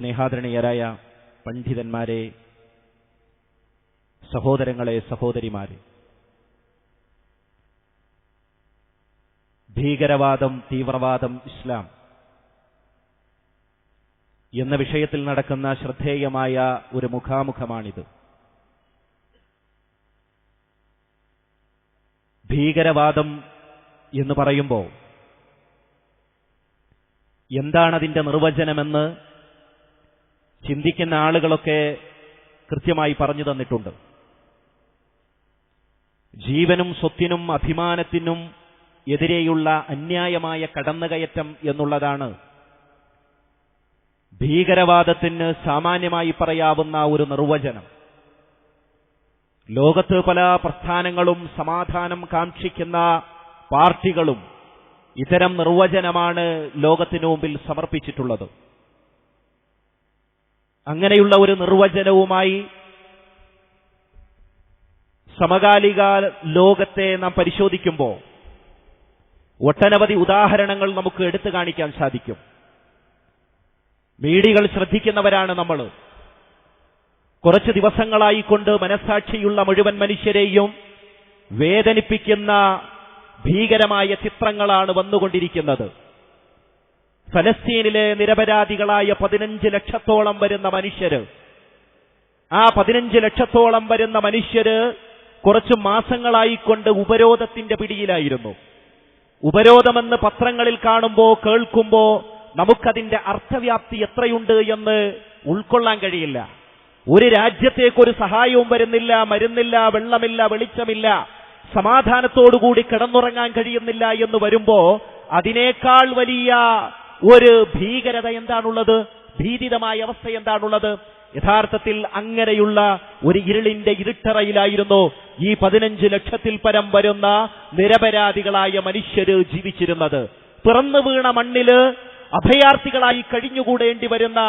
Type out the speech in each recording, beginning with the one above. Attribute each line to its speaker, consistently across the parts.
Speaker 1: സ്നേഹാദരണീയരായ പണ്ഡിതന്മാരെ, സഹോദരങ്ങളെ, സഹോദരിമാരെ, ഭീകരവാദം, തീവ്രവാദം, ഇസ്ലാം എന്ന വിഷയത്തിൽ നടക്കുന്ന ശ്രദ്ധേയമായ ഒരു മുഖാമുഖമാണിത്. ഭീകരവാദം എന്ന് പറയുമ്പോൾ എന്താണതിന്റെ നിർവചനമെന്ന് ചിന്തിക്കുന്ന ആളുകളൊക്കെ കൃത്യമായി പറഞ്ഞു തന്നിട്ടുണ്ട്. ജീവനും സ്വത്തിനും അഭിമാനത്തിനും എതിരെയുള്ള അന്യായമായ കടന്നുകയറ്റം എന്നുള്ളതാണ് ഭീകരവാദത്തിന് സാമാന്യമായി പറയാവുന്ന ഒരു നിർവചനം. ലോകത്ത് പല പ്രസ്ഥാനങ്ങളും സമാധാനം കാക്ഷിക്കുന്ന പാർട്ടികളും ഇത്തരം നിർവചനമാണ് ലോകത്തിനു മുമ്പിൽ സമർപ്പിച്ചിട്ടുള്ളത്. അങ്ങനെയുള്ള ഒരു നിർവചനവുമായി സമകാലിക ലോകത്തെ നാം പരിശോധിക്കുമ്പോൾ ഒട്ടനവധി ഉദാഹരണങ്ങൾ നമുക്ക് എടുത്തു കാണിക്കാൻ സാധിക്കും. മീഡിയകൾ ശ്രദ്ധിക്കുന്നവരാണ് നമ്മൾ. കുറച്ച് ദിവസങ്ങളായിക്കൊണ്ട് മനസ്സാക്ഷിയുള്ള മുഴുവൻ മനുഷ്യരെയും വേദനിപ്പിക്കുന്ന ഭീകരമായ ചിത്രങ്ങളാണ് വന്നുകൊണ്ടിരിക്കുന്നത്. ഫലസ്തീനിലെ നിരപരാധികളായ 15 ലക്ഷത്തോളം വരുന്ന മനുഷ്യര്, ആ 15 ലക്ഷത്തോളം വരുന്ന മനുഷ്യര് കുറച്ചു മാസങ്ങളായിക്കൊണ്ട് ഉപരോധത്തിന്റെ പിടിയിലായിരുന്നു. ഉപരോധമെന്ന് പത്രങ്ങളിൽ കാണുമ്പോൾ, കേൾക്കുമ്പോൾ നമുക്കതിന്റെ അർത്ഥവ്യാപ്തി എത്രയുണ്ട് എന്ന് ഉൾക്കൊള്ളാൻ കഴിയില്ല. ഒരു രാജ്യത്തേക്കൊരു സഹായവും വരുന്നില്ല, മരുന്നില്ല, വെള്ളമില്ല, വെളിച്ചമില്ല, സമാധാനത്തോടുകൂടി കിടന്നുറങ്ങാൻ കഴിയുന്നില്ല എന്ന് വരുമ്പോ അതിനേക്കാൾ വലിയ ഒരു ഭീകരത എന്താണുള്ളത്? ഭീതിതമായ അവസ്ഥ എന്താണുള്ളത്? യഥാർത്ഥത്തിൽ അങ്ങനെയുള്ള ഒരു ഇരുളിന്റെ ഇരുട്ടറയിലായിരുന്നു ഈ 15 ലക്ഷത്തിൽ പരം വരുന്ന നിരപരാധികളായ മനുഷ്യര് ജീവിച്ചിരുന്നത്. പിറന്നു വീണ മണ്ണില് അഭയാർത്ഥികളായി കഴിഞ്ഞുകൂടേണ്ടി വരുന്ന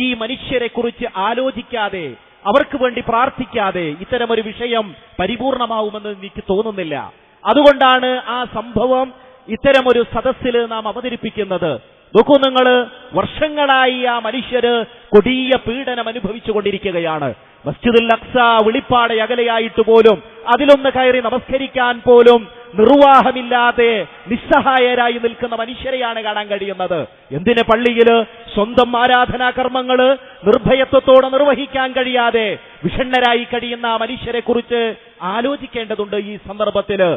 Speaker 1: ഈ മനുഷ്യരെ കുറിച്ച് ആലോചിക്കാതെ, അവർക്ക് വേണ്ടി പ്രാർത്ഥിക്കാതെ ഇത്തരമൊരു വിഷയം പരിപൂർണമാവുമെന്ന് എനിക്ക് തോന്നുന്നില്ല. അതുകൊണ്ടാണ് ആ സംഭവം ഇത്തരമൊരു സദസ്സിൽ നാം അവതരിപ്പിക്കുന്നത്. നോക്കൂ നിങ്ങൾ, വർഷങ്ങളായി ആ മനുഷ്യര് കൊടിയ പീഡനം അനുഭവിച്ചുകൊണ്ടിരിക്കുകയാണ്. മസ്ജിദുൽ അഖ്സ വെളിപ്പാടെ അകലെയായിട്ട് പോലും അതിലൊന്ന് കയറി നമസ്കരിക്കാൻ പോലും നിർവാഹമില്ലാതെ നിസ്സഹായരായി നിൽക്കുന്ന മനുഷ്യരെയാണ് കാണാൻ കഴിയുന്നത്. എന്തിന് പള്ളിയില് സ്വന്തം ആരാധനാ കർമ്മങ്ങള് നിർഭയത്വത്തോടെ നിർവഹിക്കാൻ കഴിയാതെ വിഷണ്ണരായി കഴിയുന്ന മനുഷ്യരെ കുറിച്ച് ആലോചിക്കേണ്ടതുണ്ട്. ഈ സന്ദർഭത്തില്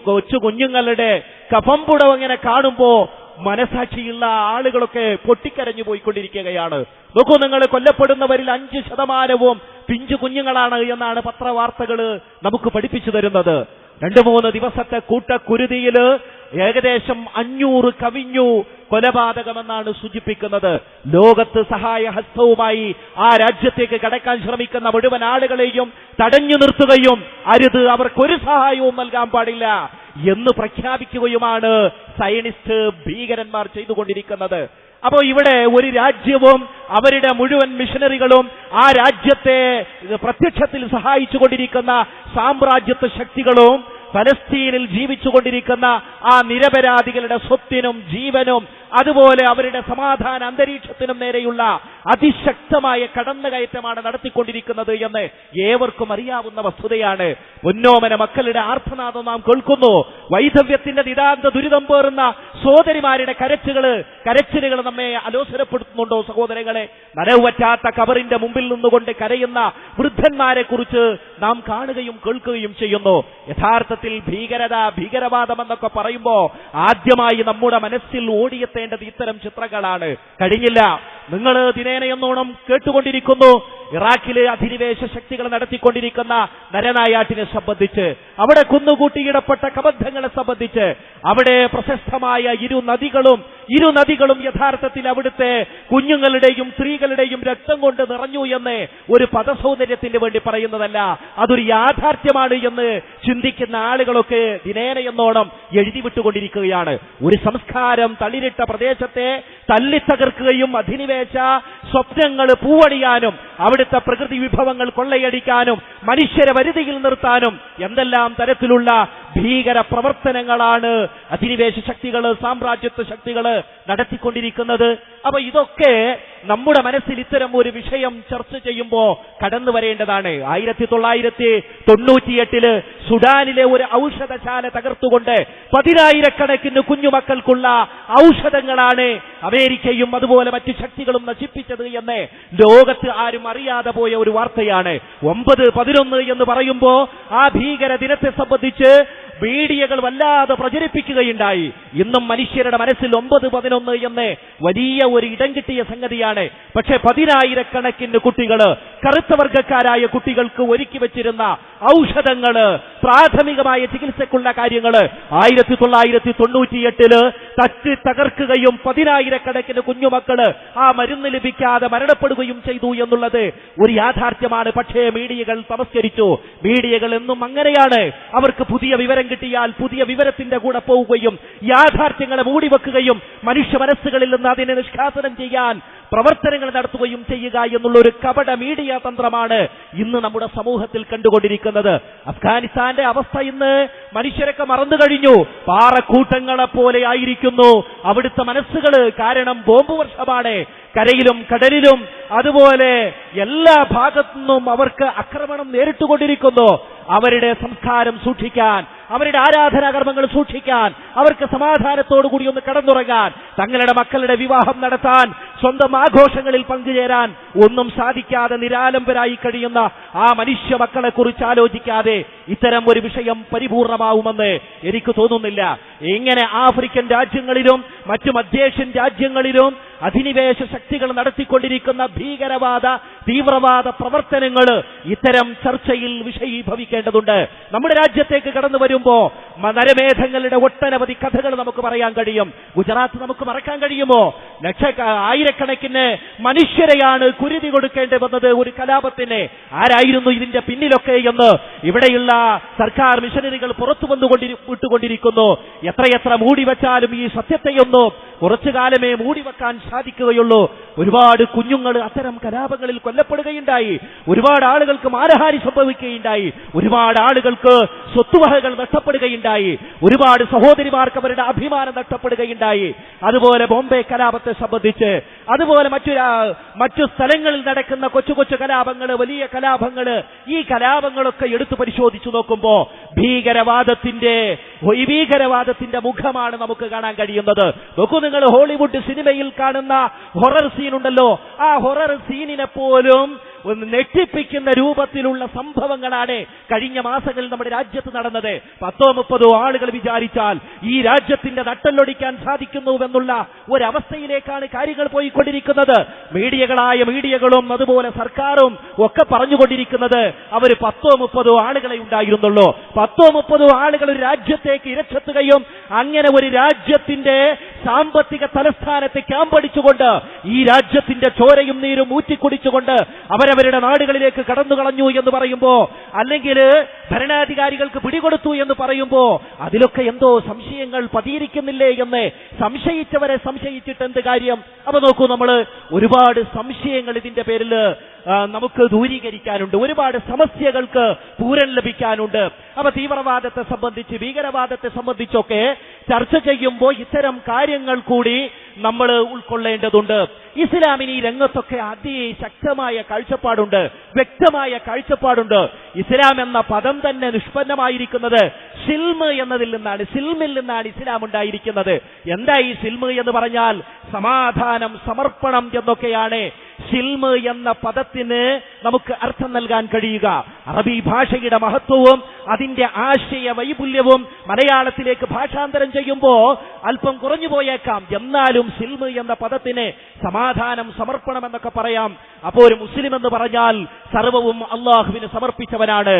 Speaker 1: കൊച്ചു കുഞ്ഞുങ്ങളുടെ കഫംപുടം അങ്ങനെ കാണുമ്പോ മനസാക്ഷിയുള്ള ആളുകളൊക്കെ പൊട്ടിക്കരഞ്ഞു പോയിക്കൊണ്ടിരിക്കുകയാണ്. നോക്കൂ നിങ്ങൾ, കൊല്ലപ്പെടുന്നവരിൽ 5% പിഞ്ചു കുഞ്ഞുങ്ങളാണ് എന്നാണ് പത്രവാർത്തകള് നമുക്ക് പഠിപ്പിച്ചു തരുന്നത്. 2-3 ദിവസത്തെ കൂട്ടക്കുരുതിയില് ഏകദേശം 500 കവിഞ്ഞു കൊലപാതകമെന്നാണ് സൂചിപ്പിക്കുന്നത്. ലോകത്ത് സഹായഹസ്തവുമായി ആ രാജ്യത്തേക്ക് കടക്കാൻ ശ്രമിക്കുന്ന മുഴുവൻ ആളുകളെയും തടഞ്ഞു നിർത്തുകയും അരുത്, അവർക്കൊരു സഹായവും നൽകാൻ പാടില്ല എന്ന് പ്രഖ്യാപിക്കുകയുമാണ് സയനിസ്റ്റ് ഭീകരന്മാർ ചെയ്തുകൊണ്ടിരിക്കുന്നത്. അപ്പോ ഇവിടെ ഒരു രാജ്യവും അവരുടെ മുഴുവൻ മിഷനറികളും ആ രാജ്യത്തെ പ്രത്യക്ഷത്തിൽ സഹായിച്ചുകൊണ്ടിരിക്കുന്ന സാമ്രാജ്യത്വ ശക്തികളും ഫലസ്തീനിൽ ജീവിച്ചുകൊണ്ടിരിക്കുന്ന ആ നിരപരാധികളുടെ സ്വത്തിനും ജീവനും അതുപോലെ അവരുടെ സമാധാന അന്തരീക്ഷത്തിനും നേരെയുള്ള അതിശക്തമായ കടന്നുകയറ്റമാണ് നടത്തിക്കൊണ്ടിരിക്കുന്നത് എന്ന് ഏവർക്കും അറിയാവുന്ന വസ്തുതയാണ്. പൊന്നോമന മക്കളുടെ ആർത്തനാദം നാം കേൾക്കുന്നു. വൈധവ്യത്തിന്റെ നിതാന്ത ദുരിതം പേറുന്ന സഹോദരിമാരുടെ കരച്ചിലുകൾ നമ്മെ അലോസരപ്പെടുത്തുന്നുണ്ടോ സഹോദരങ്ങളെ? നനവുവറ്റാത്ത കബറിന്റെ മുമ്പിൽ നിന്നുകൊണ്ട് കരയുന്ന വൃദ്ധന്മാരെ കുറിച്ച് നാം കാണുകയും കേൾക്കുകയും ചെയ്യുന്നു. യഥാർത്ഥത്തിൽ ഭീകരവാദം എന്നൊക്കെ പറയുമ്പോ ആദ്യമായി നമ്മുടെ മനസ്സിൽ ഓടിയെത്തേണ്ടത് ഇത്തരം ചിത്രങ്ങളാണ്. കഴിഞ്ഞില്ല, നിങ്ങൾ ദിനേനയെന്നോണം കേട്ടുകൊണ്ടിരിക്കുന്നു ഇറാഖിലെ അധിനിവേശ ശക്തികൾ നടത്തിക്കൊണ്ടിരിക്കുന്ന നരനായാട്ടിനെ സംബന്ധിച്ച്, അവിടെ കുന്നുകൂട്ടിയിടപ്പെട്ട കബന്ധങ്ങളെ സംബന്ധിച്ച്, അവിടെ പ്രശസ്തമായ ഇരു നദികളും യഥാർത്ഥത്തിൽ അവിടുത്തെ കുഞ്ഞുങ്ങളുടെയും സ്ത്രീകളുടെയും രക്തം കൊണ്ട് നിറഞ്ഞു എന്ന് ഒരു പദസൗന്ദര്യത്തിന് വേണ്ടി പറയുന്നതല്ല, അതൊരു യാഥാർത്ഥ്യമാണ് എന്ന് ചിന്തിക്കുന്ന ആളുകളൊക്കെ ദിനേനയെന്നോണം എഴുതി വിട്ടുകൊണ്ടിരിക്കുകയാണ്. ഒരു സംസ്കാരം തളിരിട്ട പ്രദേശത്തെ തല്ലിത്തകർക്കുകയും അധിനിവേശ സ്വപ്നങ്ങൾ പൂവണിയാനും അവിടുത്തെ പ്രകൃതി വിഭവങ്ങൾ കൊള്ളയടിക്കാനും മനുഷ്യരെ വരുതിയിൽ നിർത്താനും എന്തെല്ലാം തരത്തിലുള്ള ഭീകര പ്രവർത്തനങ്ങളാണ് അധിനിവേശ ശക്തികൾ, സാമ്രാജ്യത്വ ശക്തികൾ നടത്തിക്കൊണ്ടിരിക്കുന്നത്. അപ്പൊ ഇതൊക്കെ നമ്മുടെ മനസ്സിൽ ഇത്തരം ഒരു വിഷയം ചർച്ച ചെയ്യുമ്പോൾ കടന്നു വരേണ്ടതാണ്. 1998 സുഡാനിലെ ഒരു ഔഷധശാല തകർത്തുകൊണ്ട് 10,000 കുഞ്ഞുമക്കൾക്കുള്ള ഔഷധങ്ങളാണ് അമേരിക്കയും അതുപോലെ മറ്റു ശക്തികളും നശിപ്പിച്ചത് എന്ന് ലോകത്ത് ആരും അറിയാതെ പോയ ഒരു വാർത്തയാണ്. 9/11 എന്ന് പറയുമ്പോ ആ ഭീകര ദിനത്തെ സംബന്ധിച്ച് മീഡിയകൾ വല്ലാതെ പ്രചരിപ്പിക്കുകയുണ്ടായി. ഇന്നും മനുഷ്യരുടെ മനസ്സിൽ 9/11 എന്ന് വലിയ ഒരു ഇടം കിട്ടിയ സംഗതിയാണ്. പക്ഷേ 10,000 കുട്ടികള്, കറുത്ത വർഗക്കാരായ കുട്ടികൾക്ക് ഒരുക്കി വെച്ചിരുന്ന ഔഷധങ്ങള്, പ്രാഥമികമായ ചികിത്സക്കുള്ള കാര്യങ്ങള് 1998 തട്ടി തകർക്കുകയും 10,000 കുഞ്ഞുമക്കള് ആ മരുന്ന് ലഭിക്കാതെ മരണപ്പെടുകയും ചെയ്തു എന്നുള്ളത് ഒരു യാഥാർത്ഥ്യമാണ്. പക്ഷേ മീഡിയകൾ തമസ്കരിച്ചു. മീഡിയകൾ എന്നും അങ്ങനെയാണ്. അവർക്ക് പുതിയ വിവരം കിട്ടിയാൽ പുതിയ വിവരത്തിന്റെ കൂടെ പോവുകയും യാഥാർത്ഥ്യങ്ങളെ മൂടിവെക്കുകയും മനുഷ്യ മനസ്സുകളിൽ നിന്ന് അതിനെ നിഷ്കാസനം ചെയ്യാൻ പ്രവർത്തനങ്ങൾ നടത്തുകയും ചെയ്യുക എന്നുള്ള ഒരു കപട മീഡിയ തന്ത്രമാണ് ഇന്ന് നമ്മുടെ സമൂഹത്തിൽ കണ്ടുകൊണ്ടിരിക്കുന്നത്. അഫ്ഗാനിസ്ഥാന്റെ അവസ്ഥ ഇന്ന് മനുഷ്യരൊക്കെ മറന്നു കഴിഞ്ഞു. പാറക്കൂട്ടങ്ങളെ പോലെ ആയിരിക്കുന്നു അവിടുത്തെ മനസ്സുകൾ. കാരണം ബോംബ് വർഷമാണ്. കരയിലും കടലിലും അതുപോലെ എല്ലാ ഭാഗത്തുനിന്നും അവർക്ക് ആക്രമണം നേരിട്ടുകൊണ്ടിരിക്കുന്നു. അവരുടെ സംസ്കാരം സൂക്ഷിക്കാൻ, അവരുടെ ആരാധനാകർമ്മങ്ങൾ സൂക്ഷിക്കാൻ, അവർക്ക് സമാധാനത്തോടു കൂടി ഒന്ന് കടന്നുറങ്ങാൻ, തങ്ങളുടെ മക്കളുടെ വിവാഹം നടത്താൻ, സ്വന്തം ആഘോഷങ്ങളിൽ പങ്കുചേരാൻ ഒന്നും സാധിക്കാതെ നിരാലംബരായി കഴിയുന്ന ആ മനുഷ്യ മക്കളെ കുറിച്ച് ആലോചിക്കാതെ ഇത്തരം ഒരു വിഷയം പരിപൂർണമാവുമെന്ന് എനിക്ക് തോന്നുന്നില്ല. ഇങ്ങനെ ആഫ്രിക്കൻ രാജ്യങ്ങളിലും മറ്റു മധ്യേഷ്യൻ രാജ്യങ്ങളിലും അധിനിവേശ ശക്തികൾ നടത്തിക്കൊണ്ടിരിക്കുന്ന ഭീകരവാദ തീവ്രവാദ പ്രവർത്തനങ്ങൾ ഇത്തരം ചർച്ചയിൽ വിഷയീഭവിക്കേണ്ടതുണ്ട്. നമ്മുടെ രാജ്യത്തേക്ക് കടന്നു വരുമ്പോ നരമേധങ്ങളുടെ ഒട്ടനവധി കഥകൾ നമുക്ക് പറയാൻ കഴിയും. ഗുജറാത്ത് നമുക്ക് മറക്കാൻ കഴിയുമോ? ആയിരക്കണക്കിന് മനുഷ്യരെയാണ് കുരുതി കൊടുക്കേണ്ടി വന്നത് ഒരു കലാപത്തിന്. ആരായിരുന്നു ഇതിന്റെ പിന്നിലൊക്കെ എന്ന് ഇവിടെയുള്ള സർക്കാർ മിഷനറികൾ പുറത്തു വിട്ടുകൊണ്ടിരിക്കുന്നു. എത്രയെത്ര മൂടിവെച്ചാലും ഈ സത്യത്തെയൊന്നും കുറച്ചു കാലമേ മൂടിവെക്കാൻ സാധിക്കുകയുള്ളൂ. ഒരുപാട് കുഞ്ഞുങ്ങൾ അത്തരം കലാപങ്ങളിൽ കൊല്ലപ്പെടുകയുണ്ടായി. ഒരുപാട് ആളുകൾക്ക് മാനഹാനി സംഭവിക്കുകയുണ്ടായി. ഒരുപാട് ആളുകൾക്ക് സ്വത്തുവകകൾ നഷ്ടപ്പെടുകയുണ്ടായി. ഒരുപാട് സഹോദരിമാർക്ക് അവരുടെ അഭിമാനം നഷ്ടപ്പെടുകയുണ്ടായി. അതുപോലെ ബോംബെ കലാപത്തെ സംബന്ധിച്ച്, അതുപോലെ മറ്റു സ്ഥലങ്ങളിൽ നടക്കുന്ന കൊച്ചു കൊച്ചു കലാപങ്ങൾ, വലിയ കലാപങ്ങൾ, ഈ കലാപങ്ങളൊക്കെ എടുത്തു പരിശോധിച്ചു നോക്കുമ്പോ ഭീകരവാദത്തിന്റെ മുഖമാണ് നമുക്ക് കാണാൻ കഴിയുന്നത്. നോക്കൂ, നിങ്ങൾ ഹോളിവുഡ് സിനിമയിൽ കാണുന്ന ഹൊറർ സീൻ ഉണ്ടല്ലോ, ആ ഹൊറർ സീനിനെ പോലും നെട്ടിപ്പിക്കുന്ന രൂപത്തിലുള്ള സംഭവങ്ങളാണ് കഴിഞ്ഞ മാസങ്ങളിൽ നമ്മുടെ രാജ്യത്ത് നടന്നത്. 10-30 ആളുകൾ വിചാരിച്ചാൽ ഈ രാജ്യത്തിന്റെ നട്ടെല്ലൊടിക്കാൻ സാധിക്കുന്നുവെന്നുള്ള ഒരവസ്ഥയിലേക്കാണ് കാര്യങ്ങൾ പോയിക്കൊണ്ടിരിക്കുന്നത്. മീഡിയകളും അതുപോലെ സർക്കാരും ഒക്കെ പറഞ്ഞുകൊണ്ടിരിക്കുന്നത് അവർ 10-30 ആളുകളെ ഉണ്ടായിരുന്നുള്ളൂ. 10-30 ആളുകൾ ഒരു രാജ്യത്തേക്ക് ഇരച്ചെത്തുകയും അങ്ങനെ ഒരു രാജ്യത്തിന്റെ സാമ്പത്തിക തലസ്ഥാനത്തെ ക്യാമ്പടിച്ചുകൊണ്ട് ഈ രാജ്യത്തിന്റെ ചോരയും നീരും ഊറ്റിക്കുടിച്ചുകൊണ്ട് അവരവരുടെ നാടുകളിലേക്ക് കടന്നു കളഞ്ഞു എന്ന് പറയുമ്പോ, അല്ലെങ്കിൽ ഭരണാധികാരികൾക്ക് പിടികൊടുത്തു എന്ന് പറയുമ്പോ അതിലൊക്കെ എന്തോ സംശയങ്ങൾ പതിയിരിക്കുന്നില്ലേ എന്ന് സംശയിച്ചവരെ സംശയിച്ചിട്ട് എന്ത് കാര്യം? അപ്പൊ നോക്കൂ, നമ്മൾ ഒരുപാട് സംശയങ്ങൾ ഇതിന്റെ പേരിൽ നമുക്ക് ദൂരീകരിക്കാനുണ്ട്. ഒരുപാട് സമസ്യകൾക്ക് പൂരൻ ലഭിക്കാനുണ്ട്. അപ്പൊ തീവ്രവാദത്തെ സംബന്ധിച്ച്, ഭീകരവാദത്തെ സംബന്ധിച്ചൊക്കെ ചർച്ച ചെയ്യുമ്പോൾ ഇത്തരം കാര്യങ്ങൾ കൂടി നമ്മൾ ഉൾക്കൊള്ളേണ്ടതുണ്ട്. ഇസ്ലാമിന് ഈ രംഗത്തൊക്കെ അതിശക്തമായ കാഴ്ചപ്പാടുണ്ട്, വ്യക്തമായ കാഴ്ചപ്പാടുണ്ട്. ഇസ്ലാം എന്ന പദം തന്നെ നിഷ്പന്നമായിരിക്കുന്നത് സിൽമ് എന്നതിൽ നിന്നാണ്. സിൽമിൽ നിന്നാണ് ഇസ്ലാം ഉണ്ടായിരിക്കുന്നത്. എന്താ ഈ സിൽമ് എന്ന് പറഞ്ഞാൽ? സമാധാനം, സമർപ്പണം എന്നൊക്കെയാണ് സിൽമ് എന്ന പദത്തിന് നമുക്ക് അർത്ഥം നൽകാൻ കഴിയുക. അറബി ഭാഷയുടെ മഹത്വവും അതിന്റെ ആശയ വൈപുല്യവും മലയാളത്തിലേക്ക് ഭാഷാന്തരം ചെയ്യുമ്പോൾ അല്പം കുറഞ്ഞു പോയേക്കാം. എന്നാലും സിൽമ് എന്ന പദത്തിന് സമാധാനം, സമർപ്പണം എന്നൊക്കെ പറയാം. അപ്പോൾ ഒരു മുസ്ലിം എന്ന് പറഞ്ഞാൽ സർവവും അള്ളാഹുവിന് സമർപ്പിച്ചവനാണ്.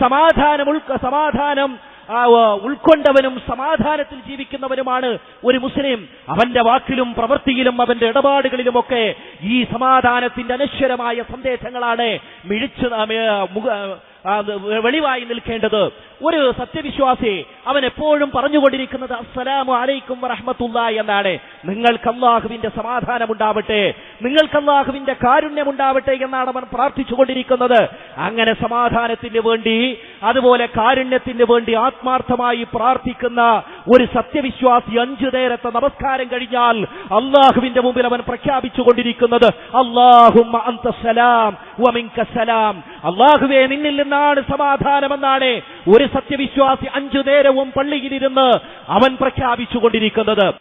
Speaker 1: സമാധാനം ഉൾക്കൊണ്ടവനും സമാധാനത്തിൽ ജീവിക്കുന്നവനുമാണ് ഒരു മുസ്ലിം. അവന്റെ വാക്കിലും പ്രവൃത്തിയിലും അവന്റെ ഇടപാടുകളിലുമൊക്കെ ഈ സമാധാനത്തിന്റെ അനശ്വരമായ സന്ദേശങ്ങളാണ് വെളിവായി നിൽക്കേണ്ടത്. ഒരു സത്യവിശ്വാസി അവൻ എപ്പോഴും പറഞ്ഞുകൊണ്ടിരിക്കുന്നത് അസ്സലാമു അലൈക്കും വറഹ്മത്തുള്ളാഹി എന്നാണ്. നിങ്ങൾക്ക് അല്ലാഹുവിന്റെ സമാധാനം ഉണ്ടാവട്ടെ, നിങ്ങൾക്ക് അല്ലാഹുവിന്റെ കാരുണ്യം ഉണ്ടാവട്ടെ എന്നാണ് അവൻ പ്രാർത്ഥിച്ചുകൊണ്ടിരിക്കുന്നത്. അങ്ങനെ സമാധാനത്തിന് വേണ്ടി അതുപോലെ കാരുണ്യത്തിന് വേണ്ടി ആത്മാർത്ഥമായി പ്രാർത്ഥിക്കുന്ന ഒരു സത്യവിശ്വാസി 5 നേരത്തെ നമസ്കാരം കഴിഞ്ഞാൽ അള്ളാഹുവിന്റെ മുമ്പിൽ അവൻ പ്രഖ്യാപിച്ചുകൊണ്ടിരിക്കുന്നത് അല്ലാഹുമ്മ അൻതസ്സലാം വമിൻകസ്സലാം, അള്ളാഹുവേ നിന്നിൽ നിന്നാണ് സമാധാനമെന്നാണ് ഒരു സത്യവിശ്വാസി 5 നേരവും പള്ളിയിലിരുന്ന് അവൻ പ്രഖ്യാപിച്ചുകൊണ്ടിരിക്കുന്നത്.